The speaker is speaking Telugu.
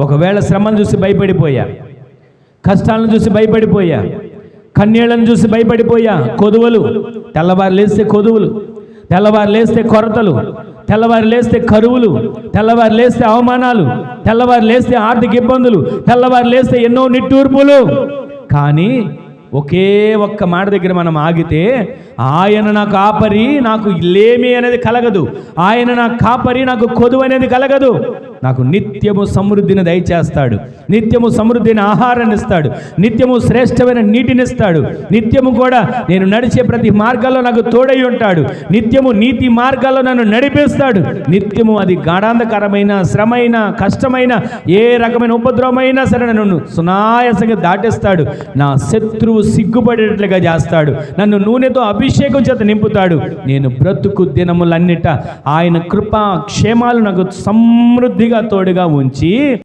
ఒకవేళ శ్రమను చూసి భయపడిపోయా, కష్టాలను చూసి భయపడిపోయా, కన్నీళ్లను చూసి భయపడిపోయా, కొదువలు, తెల్లవారు లేస్తే కొదువులు, తెల్లవారు లేస్తే కొరతలు, తెల్లవారు లేస్తే కరువులు, తెల్లవారు లేస్తే అవమానాలు, తెల్లవారు లేస్తే ఆర్థిక ఇబ్బందులు, తెల్లవారు లేస్తే ఎన్నో నిట్టూర్పులు. కానీ ఒకే ఒక్క మాట దగ్గర మనం ఆగితే, ఆయన నా కాపరి, నాకు లేమి అనేది కలగదు, ఆయన నా కాపరి, నాకు కొదువు అనేది కలగదు, నాకు నిత్యము సమృద్ధిని దయచేస్తాడు, నిత్యము సమృద్ధిని ఆహారాన్ని ఇస్తాడు, నిత్యము శ్రేష్టమైన నీటిని ఇస్తాడు, నిత్యము కూడా నేను నడిచే ప్రతి మార్గాల్లో నాకు తోడై ఉంటాడు, నిత్యము నీతి మార్గాల్లో నన్ను నడిపిస్తాడు, నిత్యము అది గాఢాంధకరమైన శ్రమైన కష్టమైన ఏ రకమైన ఉపద్రవమైనా సరే నన్ను సునాయాసంగా దాటిస్తాడు, నా శత్రువు సిగ్గుపడేట్లుగా చేస్తాడు, నన్ను నూనెతో అభిషేకం చేత నింపుతాడు, నేను బ్రతుకు దినములన్నిట ఆయన కృపా క్షేమాలు నాకు సమృద్ధిగా తోడుగా ఉంచి